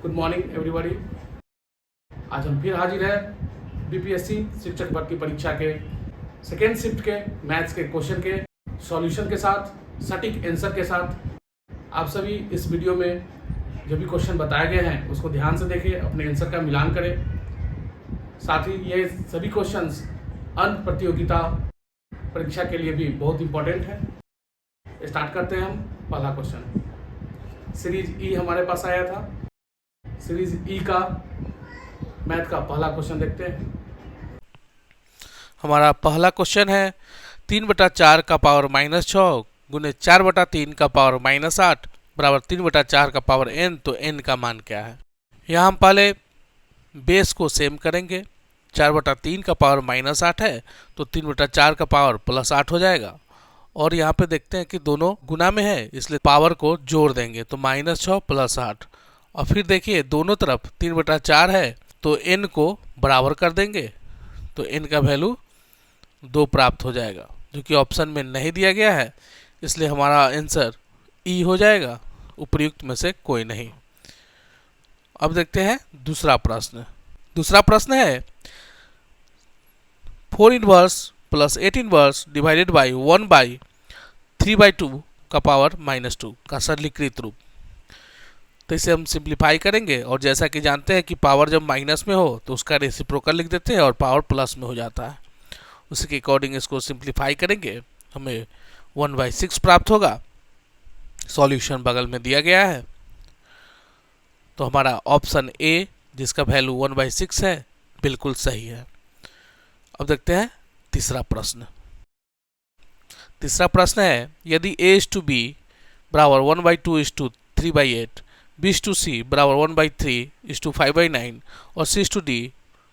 Good morning everybody. आज हम फिर हाजिर हैं बीपीएससी शिक्षक भर्ती परीक्षा के सेकेंड शिफ्ट के मैथ्स के क्वेश्चन के सॉल्यूशन के साथ, सटीक आंसर के साथ। आप सभी इस वीडियो में जो भी क्वेश्चन बताए गए हैं उसको ध्यान से देखें, अपने आंसर का मिलान करें। साथ ही ये सभी क्वेश्चंस अंत प्रतियोगिता परीक्षा के लिए भी बहुत इंपॉर्टेंट है। स्टार्ट करते हैं हम। पहला क्वेश्चन सीरीज ई हमारे पास आया था। सीरीज ई का मैथ का पहला क्वेश्चन देखते हैं। हमारा पहला क्वेश्चन है 3/4 का पावर -6 गुने 4/3 का पावर -8 बराबर 3/4 का पावर n। तो n का मान क्या है। यहाँ हम पहले बेस को सेम करेंगे। 4/3 का पावर -8 है तो 3/4 का पावर +8 हो जाएगा। और यहाँ पे देखते हैं कि दोनों गुना में है, इसलिए पावर को जोड़ देंगे तो -6 + 8। और फिर देखिए दोनों तरफ 3/4 है तो n को बराबर कर देंगे तो n का वैल्यू 2 प्राप्त हो जाएगा, जो कि ऑप्शन में नहीं दिया गया है, इसलिए हमारा आंसर ई हो जाएगा, उपर्युक्त में से कोई नहीं। अब देखते हैं दूसरा प्रश्न। दूसरा प्रश्न है 4 इनवर्स + 8 इनवर्स डिवाइडेड बाई 1/3/2 का पावर -2 का सरलीकृत रूप। तो इसे हम सिंप्लीफाई करेंगे, और जैसा कि जानते हैं कि पावर जब माइनस में हो तो उसका रेसिप्रोकल लिख देते हैं और पावर प्लस में हो जाता है। उसी के अकॉर्डिंग इसको सिंप्लीफाई करेंगे, हमें 1/6 प्राप्त होगा। सॉल्यूशन बगल में दिया गया है, तो हमारा ऑप्शन ए जिसका वैल्यू 1/6 है बिल्कुल सही है। अब देखते हैं तीसरा प्रश्न। तीसरा प्रश्न है यदि a/b बराबर 1/2 3/8, b/c बराबर 1/3 5/9 और c/d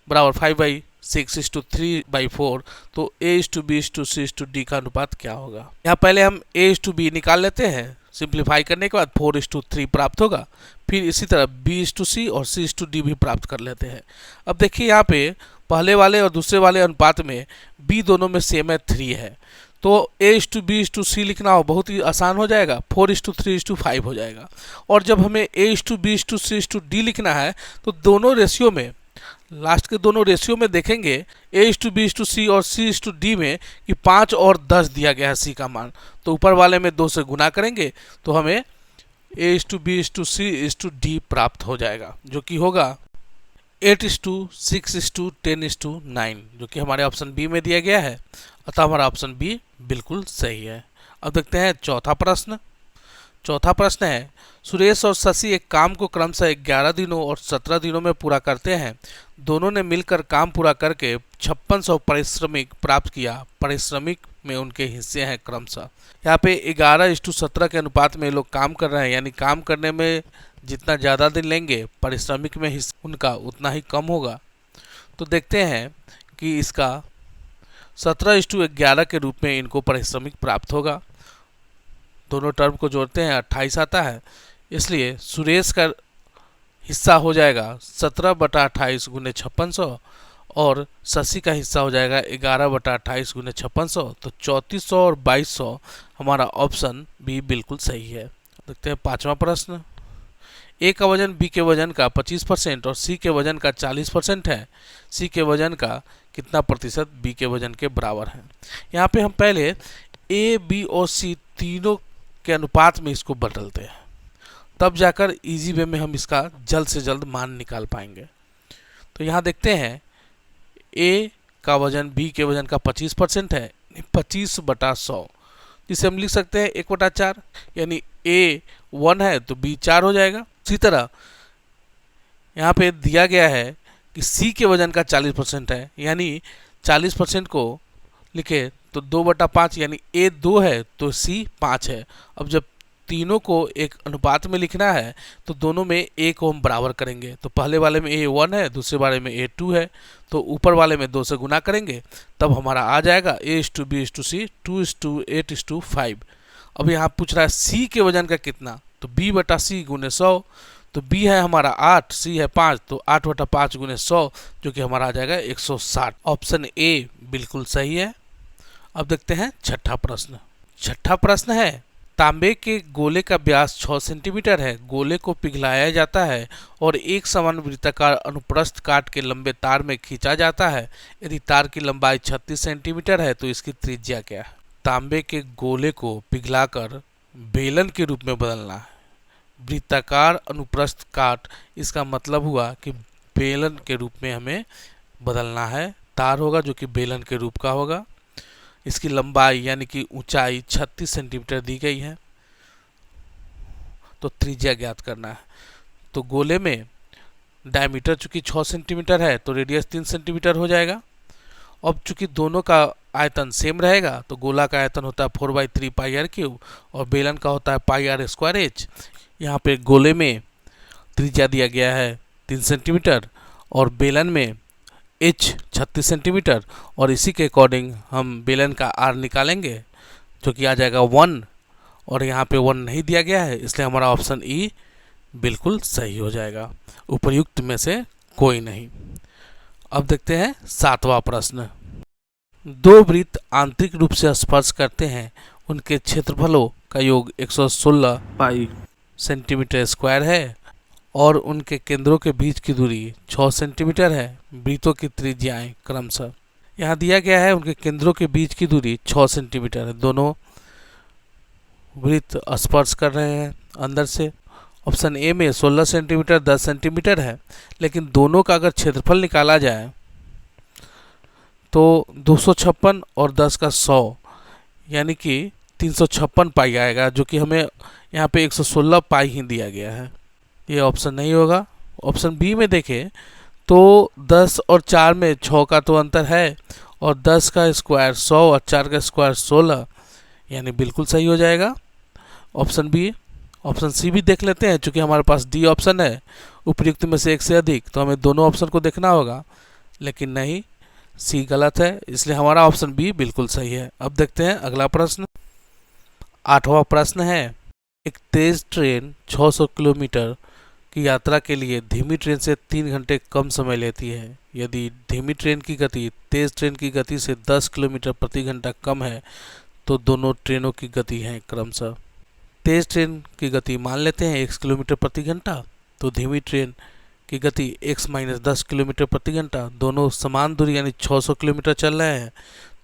बराबर 5/6 3/4, तो a/b/c/d का अनुपात क्या होगा। यहाँ पहले हम a/b निकाल लेते हैं। सिंप्लीफाई करने के बाद 4:3 प्राप्त होगा। फिर इसी तरह b/c और c/d भी प्राप्त कर लेते हैं। अब देखिए यहाँ पे पहले वाले और दूसरे वाले अनुपात में b दोनों में सेम है, 3 है, तो a/b/c लिखना हो बहुत ही आसान हो जाएगा, 4:3:5 हो जाएगा। और जब हमें a/b/c/d लिखना है तो दोनों रेशियो में, लास्ट के दोनों रेशियो में देखेंगे a/b/c और c/d में कि 5 और 10 दिया गया है c का मान, तो ऊपर वाले में 2 से गुना करेंगे तो हमें a/b/c/d प्राप्त हो जाएगा, जो कि होगा 8:6:10:9, जो कि हमारे ऑप्शन बी में दिया गया है। अतः हमारा ऑप्शन बी बिल्कुल सही है। अब देखते हैं चौथा प्रश्न। चौथा प्रश्न है सुरेश और शशि एक काम को क्रमशः 11 दिनों और 17 दिनों में पूरा करते हैं। दोनों ने मिलकर काम पूरा करके 5600 पारिश्रमिक प्राप्त किया। पारिश्रमिक में उनके हिस्से हैं क्रमशः। यहाँ पे 11:17 के अनुपात में लोग काम कर रहे हैं, यानी काम करने में जितना ज़्यादा दिन लेंगे पारिश्रमिक में हिस्सा उनका उतना ही कम होगा। तो देखते हैं कि इसका 17:11 के रूप में इनको पारिश्रमिक प्राप्त होगा। दोनों टर्म को जोड़ते हैं 28 आता है, इसलिए सुरेश का हिस्सा हो जाएगा 17/28 गुने 5600 और शशि का हिस्सा हो जाएगा 11/28 गुने 5600। तो 3400 और 2200 हमारा ऑप्शन बी बिल्कुल सही है। देखते हैं पांचवा प्रश्न। ए का वजन बी के वजन का 25% और सी के वजन का 40% है। सी के वजन का कितना प्रतिशत बी के वजन के बराबर है। यहाँ पे हम पहले ए बी और सी तीनों के अनुपात में इसको बदलते हैं, तब जाकर इजी वे में हम इसका जल्द से जल्द मान निकाल पाएंगे। तो यहाँ देखते हैं ए का वजन बी के वजन का 25% है, 25/100, जिसे हम लिख सकते हैं 1/4, यानी ए 1 है तो बी 4 हो जाएगा। इसी तरह यहाँ पे दिया गया है कि सी के वजन का 40% है, यानी 40% को लिखे तो 2/5, यानी ए 2 है तो सी 5 है। अब जब तीनों को एक अनुपात में लिखना है तो दोनों में ए को हम बराबर करेंगे। तो पहले वाले में ए 1 है, दूसरे वाले में ए 2 है, तो ऊपर वाले में 2 से गुना करेंगे, तब हमारा आ जाएगा a/b/c 2:8:5। अब यहाँ पूछ रहा है सी के वजन का कितना, तो b/c गुने 100, तो b है हमारा 8, c है 5, तो 8/5 गुने 100, जो कि हमारा आ जाएगा 160। ऑप्शन ए बिल्कुल सही है। अब देखते हैं छठा प्रश्न। छठा प्रश्न है तांबे के गोले का व्यास 6 सेंटीमीटर है। गोले को पिघलाया जाता है और एक समान वृत्ताकार अनुप्रस्थ काट के लंबे तार में खींचा जाता है। यदि तार की लंबाई 36 सेंटीमीटर है तो इसकी त्रिज्या क्या है? तांबे के गोले को पिघलाकर बेलन के रूप में बदलना है। वृत्ताकार अनुप्रस्थ काट, इसका मतलब हुआ कि बेलन के रूप में हमें बदलना है। तार होगा जो कि बेलन के रूप का होगा। इसकी लंबाई यानी कि ऊंचाई 36 सेंटीमीटर दी गई है, तो त्रिज्या ज्ञात करना है। तो गोले में डायमीटर चूंकि 6 सेंटीमीटर है तो रेडियस 3 सेंटीमीटर हो जाएगा। अब चूंकि दोनों का आयतन सेम रहेगा तो गोला का आयतन होता है 4/3 पाई आर क्यूब और बेलन का होता है पाई आर स्क्वायर एच। यहाँ पे गोले में त्रिज्या दिया गया है 3 सेंटीमीटर और बेलन में एच 36 सेंटीमीटर, और इसी के अकॉर्डिंग हम बेलन का आर निकालेंगे जो कि आ जाएगा 1, और यहाँ पे 1 नहीं दिया गया है इसलिए हमारा ऑप्शन ई बिल्कुल सही हो जाएगा। उपर्युक्त में से कोई नहीं। अब देखते हैं 7वां प्रश्न। दो वृत्त आंतरिक रूप से स्पर्श करते हैं, उनके क्षेत्रफलों का योग 116 पाई सेंटीमीटर स्क्वायर है और उनके केंद्रों के बीच की दूरी 6 सेंटीमीटर है। वृत्तों की त्रिज्याएं क्रमशः। यहाँ दिया गया है उनके केंद्रों के बीच की दूरी 6 सेंटीमीटर है। दोनों वृत्त स्पर्श कर रहे हैं अंदर से। ऑप्शन ए में 16 सेंटीमीटर 10 सेंटीमीटर है, लेकिन दोनों का अगर क्षेत्रफल निकाला जाए तो 256 और 10 का 100 यानी कि 356 पाई आएगा, जो कि हमें यहाँ पे 116 पाई ही दिया गया है। ये ऑप्शन नहीं होगा। ऑप्शन बी में देखें तो 10 और 4 में 6 का तो अंतर है और 10 का स्क्वायर 100 और 4 का स्क्वायर 16, यानी बिल्कुल सही हो जाएगा ऑप्शन बी। ऑप्शन सी भी देख लेते हैं, चूँकि हमारे पास डी ऑप्शन है उपयुक्त में से एक से अधिक, तो हमें दोनों ऑप्शन को देखना होगा, लेकिन नहीं, सी गलत है, इसलिए हमारा ऑप्शन बी बिल्कुल सही है। अब देखते हैं अगला प्रश्न। 8वां प्रश्न है, एक तेज ट्रेन 600 किलोमीटर की यात्रा के लिए धीमी ट्रेन से 3 घंटे कम समय लेती है। यदि धीमी ट्रेन की गति तेज ट्रेन की गति से 10 किलोमीटर प्रति घंटा कम है तो दोनों ट्रेनों की गति है क्रमशः। तेज ट्रेन की गति मान लेते हैं 1 किलोमीटर प्रति घंटा, तो धीमी ट्रेन की गति x - 10 किलोमीटर प्रति घंटा। दोनों समान दूरी यानी 600 किलोमीटर चल रहे हैं,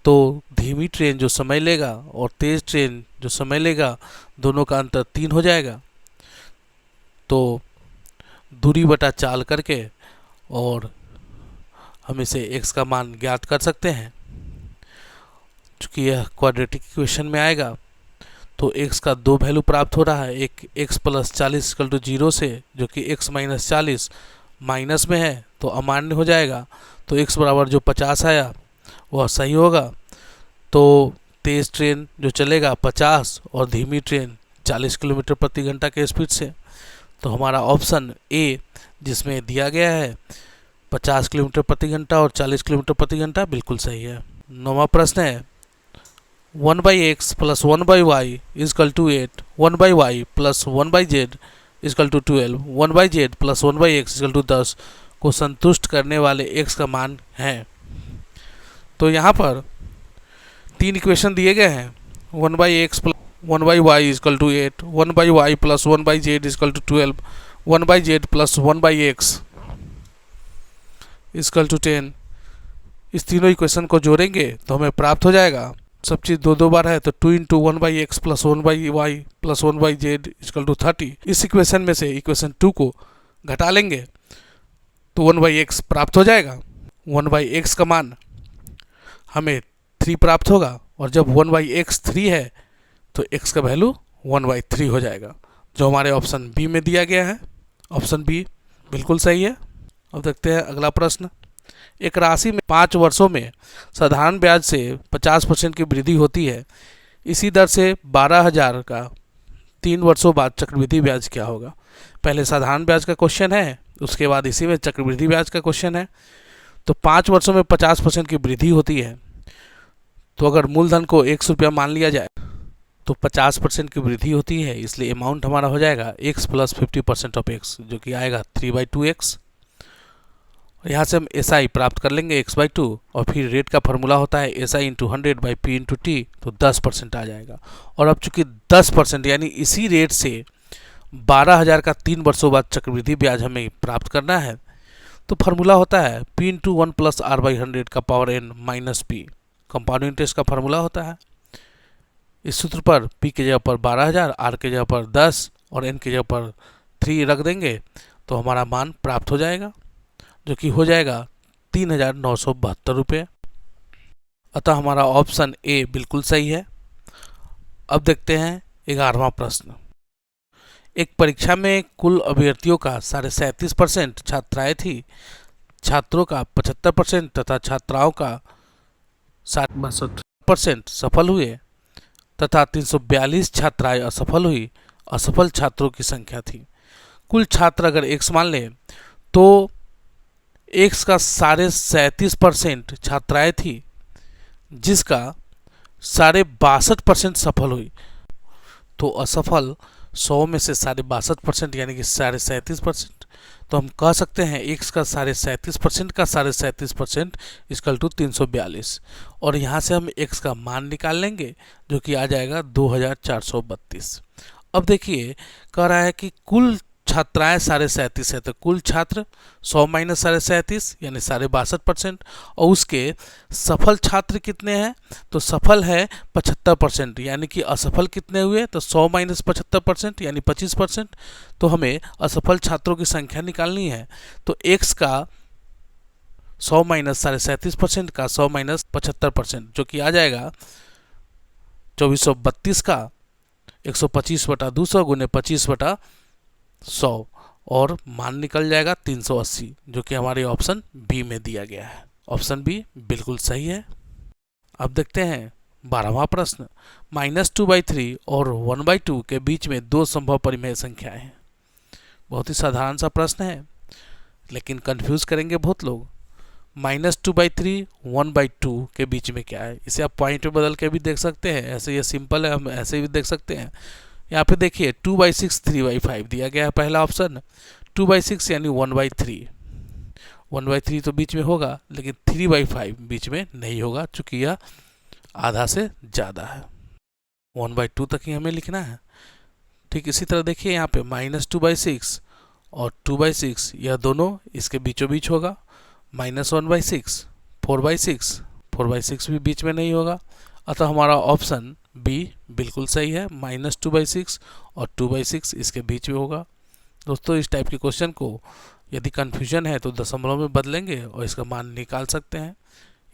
तो धीमी ट्रेन जो समय लेगा और तेज ट्रेन जो समय लेगा दोनों का अंतर 3 हो जाएगा। तो दूरी बटा चाल करके और हम इसे x का मान ज्ञात कर सकते हैं। चूँकि यह क्वाड्रेटिक इक्वेशन में आएगा तो x का 2 वैल्यू प्राप्त हो रहा है, एक x + 40 = 0 से, जो कि x - 40 माइनस में है तो अमान्य हो जाएगा, तो x बराबर जो 50 आया वह सही होगा। तो तेज ट्रेन जो चलेगा 50 और धीमी ट्रेन 40 किलोमीटर प्रति घंटा के स्पीड से, तो हमारा ऑप्शन ए जिसमें दिया गया है 50 किलोमीटर प्रति घंटा और 40 किलोमीटर प्रति घंटा बिल्कुल सही है। 9वां प्रश्न है, 1/x + 1/y = 8, 1/y + 1/z = 12, 1/z + 1/x = 10 को संतुष्ट करने वाले x का मान है। तो यहाँ पर 3 इक्वेशन दिए गए हैं, 1/x + 1/y = 8, 1/y + 1/z = 12, 1/z + 1/x = 10। इस तीनों इक्वेशन को जोड़ेंगे तो हमें प्राप्त हो जाएगा, सब चीज़ 2 बार है तो 2 × 1/x + 1/y + 1/z = 30। इस इक्वेशन में से इक्वेशन 2 को घटा लेंगे तो 1/x प्राप्त हो जाएगा। 1/x का मान हमें 3 प्राप्त होगा, और जब 1/x 3 है तो x का वैल्यू 1/3 हो जाएगा, जो हमारे ऑप्शन बी में दिया गया है। ऑप्शन बी बिल्कुल सही है। अब देखते हैं अगला प्रश्न। एक राशि में 5 वर्षों में साधारण ब्याज से 50% की वृद्धि होती है, इसी दर से 12,000 का 3 वर्षों बाद चक्रवृद्धि ब्याज क्या होगा? पहले साधारण ब्याज का क्वेश्चन है, उसके बाद इसी में चक्रवृद्धि ब्याज का क्वेश्चन है। तो 5 वर्षों में 50% की वृद्धि होती है, तो अगर मूलधन को 100 रुपया मान लिया जाए तो 50% की वृद्धि होती है, इसलिए अमाउंट हमारा हो जाएगा x + 50% ऑफ x, जो कि आएगा 3/2x। यहाँ से हम SI प्राप्त कर लेंगे x/2 और फिर रेट का फार्मूला होता है SI into 100/P into T, तो 10% आ जाएगा। और अब चूंकि 10% यानी इसी रेट से 12,000 का 3 वर्षों बाद चक्रवृद्धि ब्याज हमें प्राप्त करना है, तो फार्मूला होता है P इंटू 1 प्लस R/100 का power n minus P, compound interest का फार्मूला होता है। इस सूत्र पर P की जगह पर 12,000, R की जगह पर 10 और n की जगह पर 3 रख देंगे तो हमारा मान प्राप्त हो जाएगा, जो कि हो जाएगा 3,972 रुपये। अतः हमारा ऑप्शन ए बिल्कुल सही है। अब देखते हैं 11वां प्रश्न। एक परीक्षा में कुल अभ्यर्थियों का 37.5% छात्राएं थी, छात्रों का 75% तथा छात्राओं का 62% सफल हुए तथा 342 छात्राएं असफल हुई। असफल छात्रों की संख्या थी। कुल छात्र अगर x मान लें तो x का 37.5% छात्राएं थी, जिसका 62.5% सफल हुई। तो असफल 100 में से 62.5% यानी कि 37.5%। तो हम कह सकते हैं x का 37.5% का 37.5% इक्वल टू 342, और यहाँ से हम x का मान निकाल लेंगे जो कि आ जाएगा 2432। अब देखिए कह रहा है कि कुल छात्राएं 37.5 है, तो कुल छात्र 100 माइनस 37.5 यानी 62.5%, और उसके सफल छात्र कितने हैं, तो सफल है 75%, यानी कि असफल कितने हुए, तो 100 माइनस 75% यानी 25%। तो हमें असफल छात्रों की संख्या निकालनी है, तो x का 100 माइनस 37.5% का 100 माइनस 75%, जो कि आ जाएगा 2432 का 125/200 गुने 25/100, और मान निकल जाएगा 380, जो कि हमारे ऑप्शन बी में दिया गया है। ऑप्शन बी बिल्कुल सही है। अब देखते हैं 12वां प्रश्न। -2/3 और 1/2 के बीच में दो संभव परिमेय संख्याएं हैं। बहुत ही साधारण सा प्रश्न है, लेकिन कंफ्यूज करेंगे बहुत लोग। -2/3 1/2 के बीच में क्या है, इसे आप पॉइंट में बदल के भी देख सकते हैं, ऐसे ये सिंपल है, हम ऐसे भी देख सकते हैं। यहाँ पे देखिए 2/6 3/5 दिया गया है पहला ऑप्शन। 2/6 यानी 1/3, 1/3 तो बीच में होगा, लेकिन 3/5 बीच में नहीं होगा, चूंकि यह आधा से ज़्यादा है। 1/2 तक ही हमें लिखना है। ठीक इसी तरह देखिए यहाँ पे -2/6 और 2/6, यह दोनों इसके बीचों बीच होगा। -1/6 4/6, 4/6 भी बीच में नहीं होगा। अतः हमारा ऑप्शन बी बिल्कुल सही है। -2/6 और 2/6 इसके बीच में होगा। दोस्तों इस टाइप के क्वेश्चन को यदि कन्फ्यूजन है तो दशमलव में बदलेंगे और इसका मान निकाल सकते हैं,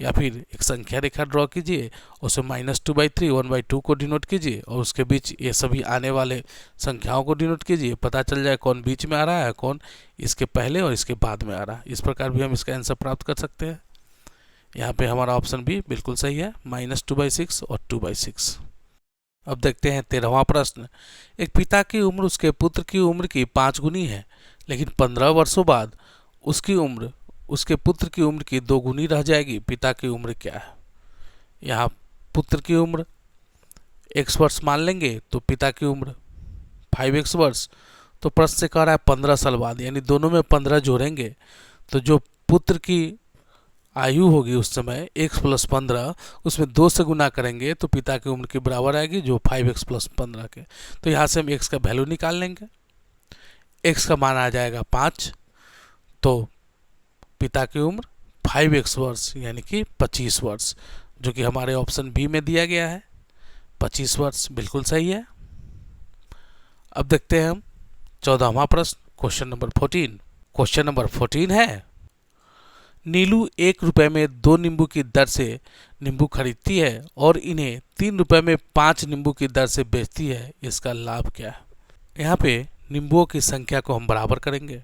या फिर एक संख्या रेखा ड्रॉ कीजिए, उसे -2/3 1/2 को डिनोट कीजिए और उसके बीच ये सभी आने वाले संख्याओं को डिनोट कीजिए, पता चल जाए कौन बीच में आ रहा है, कौन इसके पहले और इसके बाद में आ रहा है। इस प्रकार भी हम इसका आंसर प्राप्त कर सकते हैं। यहाँ पे हमारा ऑप्शन बी बिल्कुल सही है, -2/6 और 2/6। अब देखते हैं 13वां प्रश्न। एक पिता की उम्र उसके पुत्र की उम्र की 5 गुनी है, लेकिन 15 वर्षों बाद उसकी उम्र उसके पुत्र की उम्र की 2 गुनी रह जाएगी। पिता की उम्र क्या है? यहाँ पुत्र की उम्र x वर्ष मान लेंगे तो पिता की उम्र 5x वर्ष। तो प्रश्न से कह रहा है 15 साल बाद, यानी दोनों में 15 जोड़ेंगे तो जो पुत्र की आयु होगी उस समय x + 15, उसमें 2 से गुना करेंगे तो पिता की उम्र के बराबर आएगी, जो 5x + 15 के। तो यहाँ से हम x का वैल्यू निकाल लेंगे। x का मान आ जाएगा 5, तो पिता की उम्र 5x वर्ष यानी कि 25 वर्ष, जो कि हमारे ऑप्शन बी में दिया गया है। 25 वर्ष बिल्कुल सही है। अब देखते हैं हम 14वां प्रश्न, क्वेश्चन नंबर 14। क्वेश्चन नंबर 14 है, नीलू 1 रुपये में 2 नींबू की दर से नींबू खरीदती है और इन्हें 3 रुपये में 5 नींबू की दर से बेचती है, इसका लाभ क्या है? यहाँ पे नींबुओं की संख्या को हम बराबर करेंगे।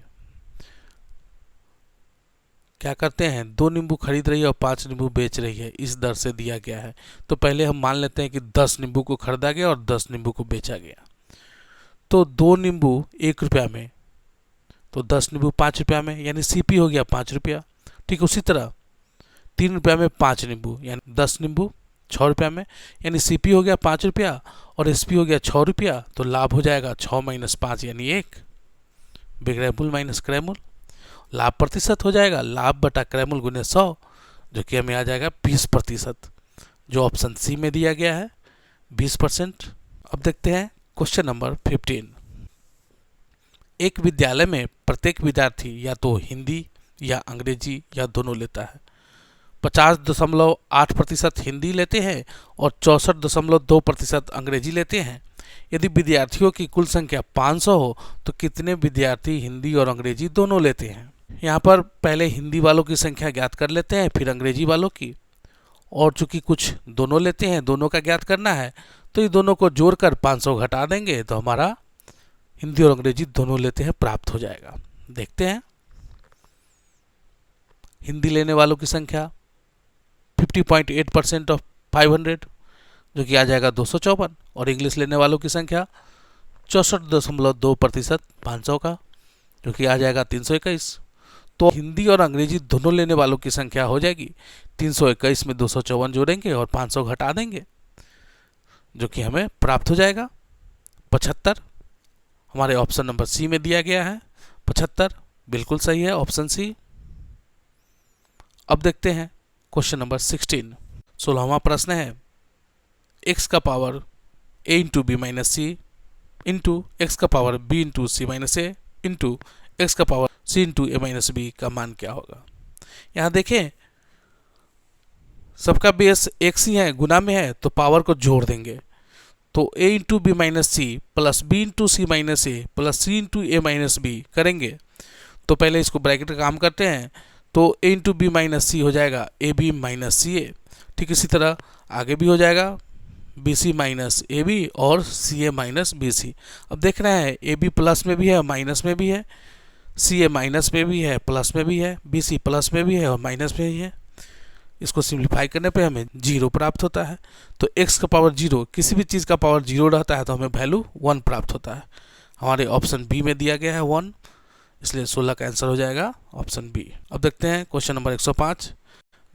क्या करते हैं, 2 नींबू खरीद रही है और 5 नींबू बेच रही है, इस दर से दिया गया है। तो पहले हम मान लेते हैं कि 10 नींबू को खरीदा गया और 10 नींबू को बेचा गया। तो 2 नींबू 1 रुपया में, तो 10 नींबू 5 रुपया में, यानी सीपी हो गया 5 रुपया। ठीक उसी तरह 3 रुपया में 5 नींबू, यानी 10 नींबू 6 रुपया में, यानी सीपी हो गया 5 रुपया और एसपी हो गया 6 रुपया। तो लाभ हो जाएगा 6 - 5 यानी 1, बिक्रय मूल्य माइनस क्रय मूल्य। लाभ प्रतिशत हो जाएगा लाभ बटा क्रयमूल्य गुने 100, जो कि हमें आ जाएगा 20%, जो ऑप्शन सी में दिया गया है 20%। अब देखते हैं क्वेश्चन नंबर 15। एक विद्यालय में प्रत्येक विद्यार्थी या तो हिंदी या अंग्रेजी या दोनों लेता है। 50.8% हिंदी लेते हैं और 64.2% अंग्रेजी लेते हैं। यदि विद्यार्थियों की कुल संख्या 500 हो तो कितने विद्यार्थी हिंदी और अंग्रेजी दोनों लेते हैं। यहाँ पर पहले हिंदी वालों की संख्या ज्ञात कर लेते हैं, फिर अंग्रेजी वालों की, और चूंकि कुछ दोनों लेते हैं, दोनों का ज्ञात करना है, तो ये दोनों को जोड़कर 500 घटा देंगे तो हमारा हिंदी और अंग्रेजी दोनों लेते हैं प्राप्त हो जाएगा। देखते हैं हिंदी लेने वालों की संख्या 50.8% ऑफ 500, जो कि आ जाएगा 254, और इंग्लिश लेने वालों की संख्या 64.2% 500 का, जो कि आ जाएगा 321। तो हिंदी और अंग्रेजी दोनों लेने वालों की संख्या हो जाएगी 321 में 254 जोड़ेंगे और 500 घटा देंगे, जो कि हमें प्राप्त हो जाएगा 75। हमारे ऑप्शन नंबर सी में दिया गया है 75, बिल्कुल सही है ऑप्शन सी। अब देखते हैं क्वेश्चन नंबर 16। 16वां प्रश्न है x का power a into B minus C into X का power b into C minus A into X का power c into A minus B का मान क्या होगा। यहाँ देखें सबका बेस x ही है, गुना में है, तो पावर को जोड़ देंगे। तो a into B minus C plus B into C minus A plus C into A minus B करेंगे। तो पहले इसको ब्रैकेट का काम करते हैं, तो a इंटू बी माइनस सी हो जाएगा ए बी माइनस सी ए। ठीक इसी तरह आगे भी हो जाएगा B C minus A B और सी ए माइनस बी सी। अब देख रहे हैं ए बी प्लस में भी है माइनस में भी है, सी ए माइनस में भी है प्लस में भी है, बी सी प्लस में भी है और माइनस में भी है। इसको सिंप्लीफाई करने पे हमें 0 प्राप्त होता है। तो x का पावर 0, किसी भी चीज़ का पावर 0 रहता है तो हमें वैल्यू 1 प्राप्त होता है। हमारे ऑप्शन बी में दिया गया है 1, इसलिए 16 का आंसर हो जाएगा ऑप्शन बी। अब देखते हैं क्वेश्चन नंबर 105।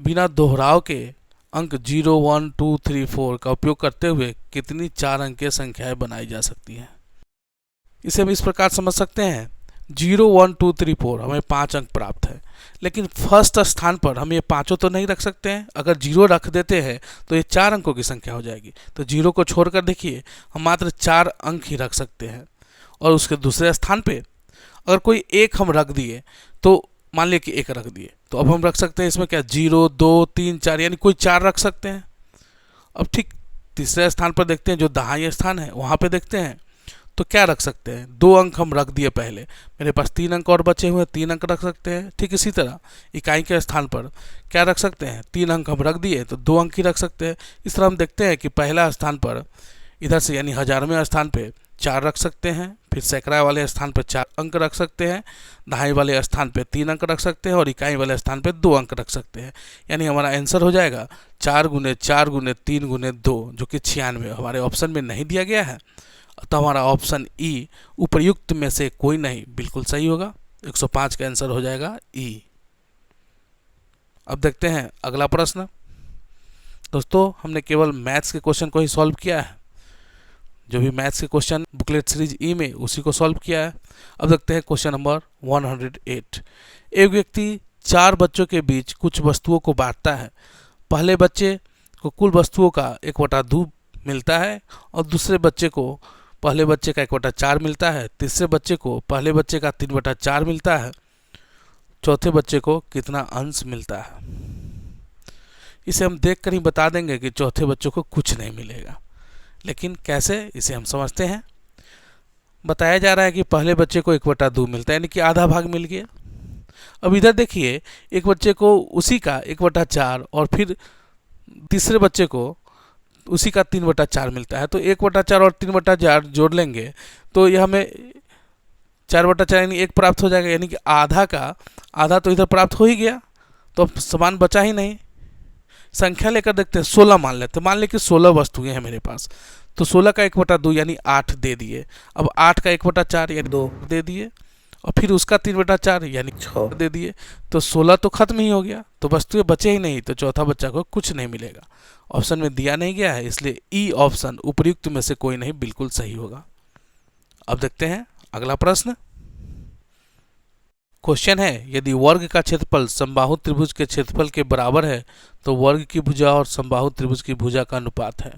बिना दोहराव के अंक 0, 1, 2, 3, 4 का उपयोग करते हुए कितनी 4 अंकीय संख्याएं बनाई जा सकती हैं। इसे हम इस प्रकार समझ सकते हैं 0, 1, 2, 3, 4 हमें 5 अंक प्राप्त है, लेकिन फर्स्ट स्थान पर हम ये पाँचों तो नहीं रख सकते हैं। अगर 0 रख देते हैं तो ये 4 अंकों की संख्या हो जाएगी। तो 0 को छोड़कर देखिए हम मात्र 4 अंक ही रख सकते हैं। और उसके दूसरे स्थान पे अगर कोई एक हम रख दिए, तो मान लिया कि 1 रख दिए, तो अब हम रख सकते हैं इसमें क्या 0, 2, 3, 4, यानी कोई 4 रख सकते हैं। अब ठीक तीसरे स्थान पर देखते हैं, जो दाहिने स्थान है वहाँ पे देखते हैं, तो क्या रख सकते हैं। 2 अंक हम रख दिए पहले, मेरे पास 3 अंक और बचे हुए हैं, 3 अंक रख सकते हैं। ठीक इसी तरह इकाई के स्थान पर क्या रख सकते हैं, 3 अंक हम रख दिए तो 2 अंक ही रख सकते हैं। इस तरह हम देखते हैं कि पहला स्थान पर इधर से यानी हजारवें स्थान पे 4 रख सकते हैं, फिर सैकड़ा वाले स्थान पर 4 अंक रख सकते हैं, दहाई वाले स्थान पे 3 अंक रख सकते हैं और इकाई वाले स्थान पे 2 अंक रख सकते हैं। यानी हमारा आंसर हो जाएगा 4 गुने 4 गुने 3 गुने 2, जो कि 96 हमारे ऑप्शन में नहीं दिया गया है। तो हमारा ऑप्शन ई उपर्युक्त में से कोई नहीं बिल्कुल सही होगा। 105 का आंसर हो जाएगा ई। अब देखते हैं अगला प्रश्न। दोस्तों हमने केवल मैथ्स के क्वेश्चन को ही सॉल्व किया है, जो भी मैथ्स के क्वेश्चन बुकलेट सीरीज ई में उसी को सॉल्व किया है। अब देखते हैं क्वेश्चन नंबर 108। एक व्यक्ति 4 बच्चों के बीच कुछ वस्तुओं को बांटता है। पहले बच्चे को कुल वस्तुओं का 1/2 मिलता है और दूसरे बच्चे को पहले बच्चे का 1/4 मिलता है, तीसरे बच्चे को पहले बच्चे का 3/4 मिलता है, चौथे बच्चे को कितना अंश मिलता है। इसे हम देख कर ही बता देंगे कि चौथे बच्चों को कुछ नहीं मिलेगा, लेकिन कैसे इसे हम समझते हैं। बताया जा रहा है कि पहले बच्चे को 1/2 मिलता है, यानी कि आधा भाग मिल गया। अब इधर देखिए एक बच्चे को उसी का 1/4 और फिर तीसरे बच्चे को उसी का 3/4 मिलता है, तो 1/4 और 3/4 जोड़ लेंगे तो यह हमें 4/4 यानी 1 प्राप्त हो जाएगा। यानी कि आधा का आधा तो इधर प्राप्त हो ही गया, तो अब समान बचा ही नहीं। संख्या लेकर देखते हैं, 16 मान लेते हैं। मान लें कि 16 वस्तुएं हैं मेरे पास, तो 16 का 1/2 यानी 8 दे दिए। अब 8 का 1/4 यानी 2 दे दिए और फिर उसका 3/4 यानी 6 दे दिए, तो 16 तो खत्म ही हो गया, तो वस्तुएं बचे ही नहीं, तो चौथा बच्चा को कुछ नहीं मिलेगा। ऑप्शन में दिया नहीं गया है, इसलिए ई ऑप्शन उपर्युक्त में से कोई नहीं बिल्कुल सही होगा। अब देखते हैं अगला प्रश्न। क्वेश्चन है, यदि वर्ग का क्षेत्रफल समबाहु त्रिभुज के क्षेत्रफल के बराबर है तो वर्ग की भुजा और समबाहु त्रिभुज की भुजा का अनुपात है।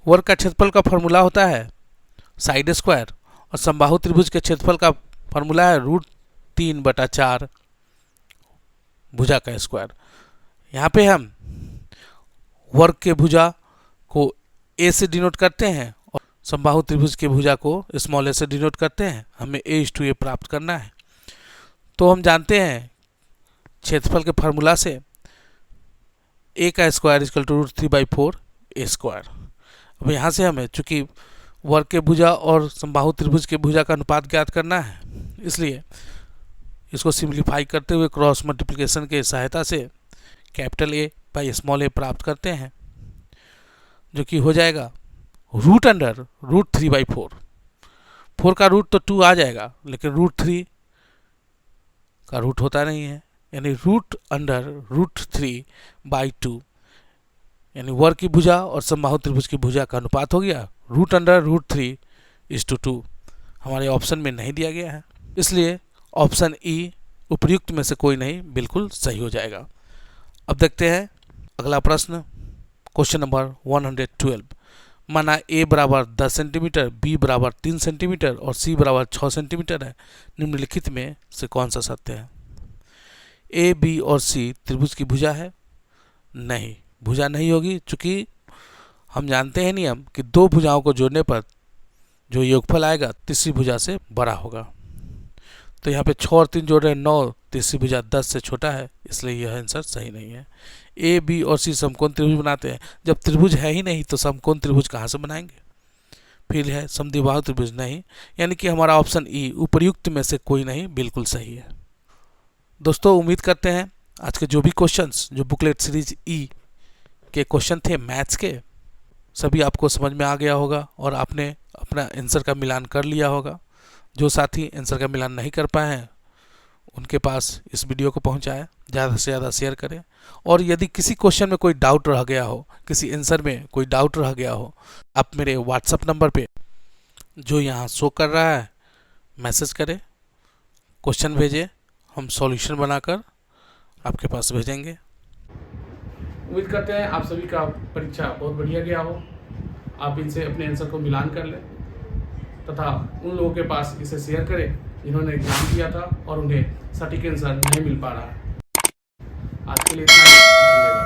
वर्ग का क्षेत्रफल का फॉर्मूला होता है साइड स्क्वायर और समबाहु त्रिभुज के क्षेत्रफल का फॉर्मूला है √3/4 भुजा का स्क्वायर। यहाँ पे हम वर्ग के भुजा को a से डिनोट करते हैं और समबाहु त्रिभुज के भुजा को स्मॉल a से डिनोट करते हैं। हमें a/a प्राप्त करना है। तो हम जानते हैं क्षेत्रफल के फार्मूला से a का स्क्वायर √3/4 a²। अब यहाँ से हमें चूंकि वर्ग के भुजा और समबाहु त्रिभुज के भुजा का अनुपात ज्ञात करना है, इसलिए इसको सिंप्लीफाई करते हुए क्रॉस मल्टीप्लिकेशन के सहायता से capital A by small a प्राप्त करते हैं, जो कि हो जाएगा √3/4। 4 का रूट तो 2 आ जाएगा, लेकिन √3 का रूट होता नहीं है, यानी √3/2, यानी वर्ग की भुजा और समबाहु त्रिभुज की भुजा का अनुपात हो गया √3/2। हमारे ऑप्शन में नहीं दिया गया है, इसलिए ऑप्शन ई उपयुक्त में से कोई नहीं बिल्कुल सही हो जाएगा। अब देखते हैं अगला प्रश्न, क्वेश्चन नंबर 112। माना a बराबर 10 सेंटीमीटर, b बराबर 3 सेंटीमीटर और c बराबर 6 सेंटीमीटर है। निम्नलिखित में से कौन सा सत्य है? a, b और c त्रिभुज की भुजा है? नहीं, भुजा नहीं होगी, चूंकि हम जानते हैं नियम कि दो भुजाओं को जोड़ने पर जो योगफल आएगा तीसरी भुजा से बड़ा होगा। तो यहाँ पे 6 और 3 जोड़ रहे हैं 9, तीसरी भुजा 10 से छोटा है, इसलिए यह आंसर सही नहीं है। ए, बी और सी समकोण त्रिभुज बनाते हैं। जब त्रिभुज है ही नहीं तो समकोण त्रिभुज कहाँ से बनाएंगे? फिर है समद्विबाहु त्रिभुज नहीं, यानी कि हमारा ऑप्शन ई उपर्युक्त में से कोई नहीं बिल्कुल सही है। दोस्तों, उम्मीद करते हैं आज के जो भी क्वेश्चंस जो बुकलेट सीरीज ई के क्वेश्चन थे मैथ्स के, सभी आपको समझ में आ गया होगा और आपने अपना आंसर का मिलान कर लिया होगा। जो साथी आंसर का मिलान नहीं कर पाए हैं उनके पास इस वीडियो को पहुंचाएं, ज़्यादा से ज़्यादा शेयर करें। और यदि किसी क्वेश्चन में कोई डाउट रह गया हो, किसी आंसर में कोई डाउट रह गया हो, आप मेरे व्हाट्सएप नंबर पे जो यहाँ शो कर रहा है मैसेज करें, क्वेश्चन भेजें, हम सॉल्यूशन बनाकर आपके पास भेजेंगे। उम्मीद करते हैं आप सभी का परीक्षा बहुत बढ़िया गया हो, आप इनसे अपने आंसर को मिलान कर लें तथा उन लोगों के पास इसे शेयर करें जिन्होंने एग्जाम दिया था और उन्हें सटीक आंसर नहीं मिल पा रहा है। आज के लिए इतना ही, धन्यवाद।